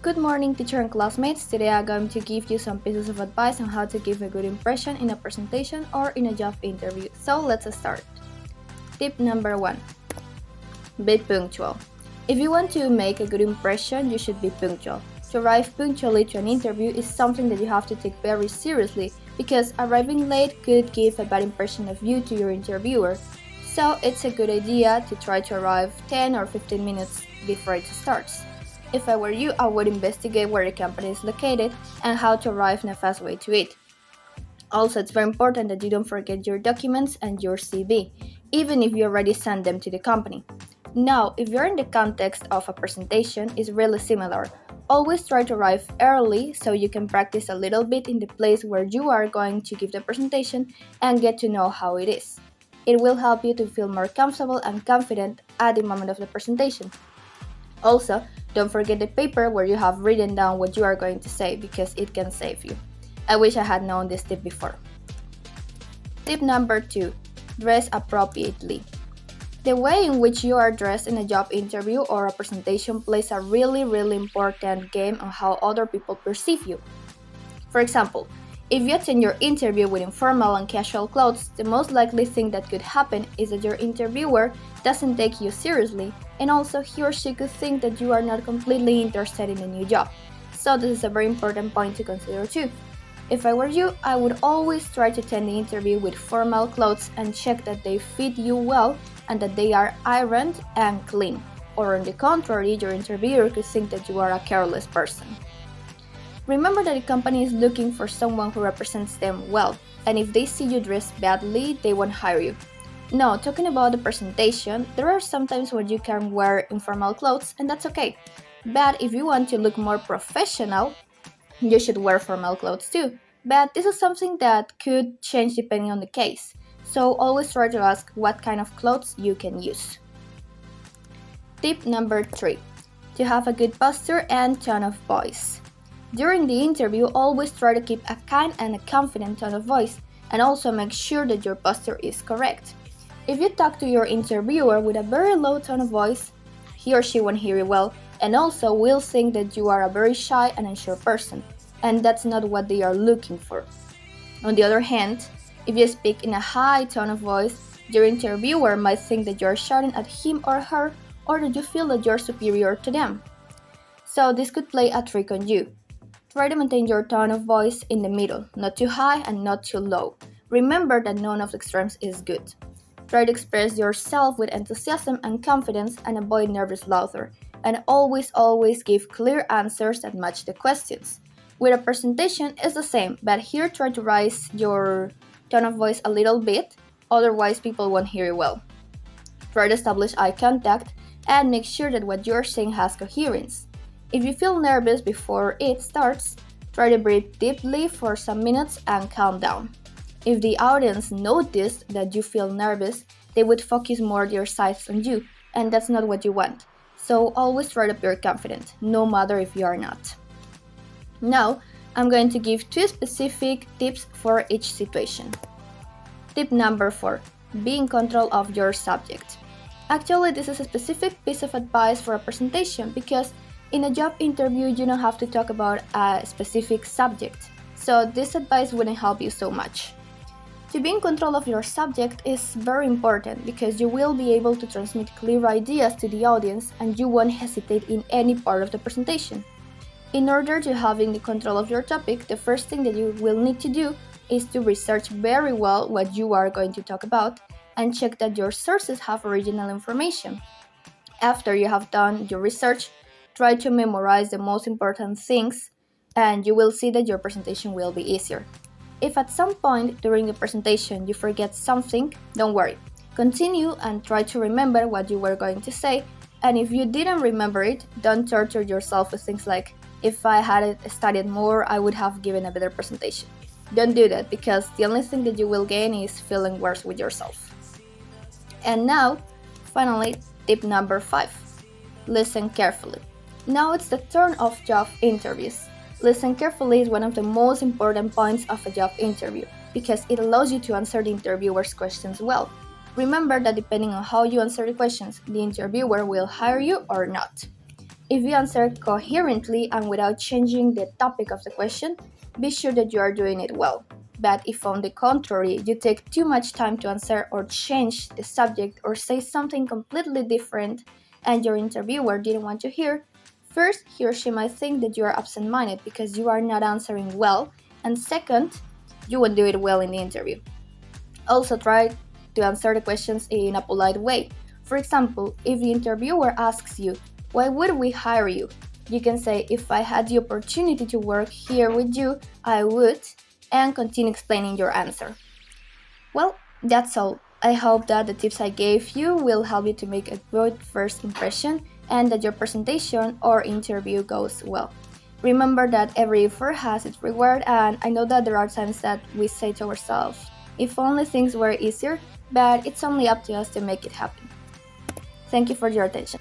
Good morning, teacher and classmates. Today I'm going to give you some pieces of advice on how to give a good impression in a presentation or in a job interview. So let's start. Tip number 1. Be punctual. If you want to make a good impression, you should be punctual. To arrive punctually to an interview is something that you have to take very seriously because arriving late could give a bad impression of you to your interviewer. So it's a good idea to try to arrive 10 or 15 minutes before it starts. If I were you, I would investigate where the company is located and how to arrive in a fast way to it. Also, it's very important that you don't forget your documents and your CV, even if you already sent them to the company. Now, if you're in the context of a presentation, it's really similar. Always try to arrive early so you can practice a little bit in the place where you are going to give the presentation and get to know how it is. It will help you to feel more comfortable and confident at the moment of the presentation. Also, don't forget the paper where you have written down what you are going to say because it can save you. I wish I had known this tip before. Tip number 2. Dress appropriately. The way in which you are dressed in a job interview or a presentation plays a really important game on how other people perceive you. For example, if you attend your interview with informal and casual clothes, the most likely thing that could happen is that your interviewer doesn't take you seriously, and also he or she could think that you are not completely interested in the new job. So this is a very important point to consider too. If I were you, I would always try to attend the interview with formal clothes and check that they fit you well and that they are ironed and clean. Or on the contrary, your interviewer could think that you are a careless person. Remember that the company is looking for someone who represents them well, and if they see you dressed badly, they won't hire you. Now, talking about the presentation, there are some times where you can wear informal clothes, and that's okay. But if you want to look more professional, you should wear formal clothes too. But this is something that could change depending on the case. So always try to ask what kind of clothes you can use. Tip number 3. To have a good posture and tone of voice. During the interview, always try to keep a kind and a confident tone of voice, and also make sure that your posture is correct. If you talk to your interviewer with a very low tone of voice, he or she won't hear you well, and also will think that you are a very shy and unsure person, and that's not what they are looking for. On the other hand, if you speak in a high tone of voice, your interviewer might think that you are shouting at him or her, or that you feel that you are superior to them. So this could play a trick on you. Try to maintain your tone of voice in the middle, not too high and not too low. Remember that none of the extremes is good. Try to express yourself with enthusiasm and confidence and avoid nervous laughter. And always give clear answers that match the questions. With a presentation, it's the same, but here try to raise your tone of voice a little bit, otherwise people won't hear you well. Try to establish eye contact and make sure that what you're saying has coherence. If you feel nervous before it starts, try to breathe deeply for some minutes and calm down. If the audience noticed that you feel nervous, they would focus more their sights on you, and that's not what you want. So always try to appear confident, no matter if you are not. Now, I'm going to give 2 specific tips for each situation. Tip number 4. Be in control of your subject. Actually, this is a specific piece of advice for a presentation because in a job interview, you don't have to talk about a specific subject, so this advice wouldn't help you so much. To be in control of your subject is very important because you will be able to transmit clear ideas to the audience and you won't hesitate in any part of the presentation. In order to having the control of your topic, the first thing that you will need to do is to research very well what you are going to talk about and check that your sources have original information. After you have done your research, try to memorize the most important things and you will see that your presentation will be easier. If at some point during the presentation you forget something, don't worry. Continue and try to remember what you were going to say, and if you didn't remember it, don't torture yourself with things like, if I had studied more, I would have given a better presentation. Don't do that because the only thing that you will gain is feeling worse with yourself. And now, finally, tip number 5. Listen carefully. Now it's the turn of job interviews. Listen carefully is one of the most important points of a job interview because it allows you to answer the interviewer's questions well. Remember that depending on how you answer the questions, the interviewer will hire you or not. If you answer coherently and without changing the topic of the question, be sure that you are doing it well. But if on the contrary, you take too much time to answer or change the subject or say something completely different and your interviewer didn't want to hear, first, he or she might think that you are absent-minded because you are not answering well, and second, you won't do it well in the interview. Also, try to answer the questions in a polite way. For example, if the interviewer asks you, "Why would we hire you?" you can say, "If I had the opportunity to work here with you, I would," and continue explaining your answer. Well, that's all. I hope that the tips I gave you will help you to make a good first impression and that your presentation or interview goes well. Remember that every effort has its reward, and I know that there are times that we say to ourselves, if only things were easier, but it's only up to us to make it happen. Thank you for your attention.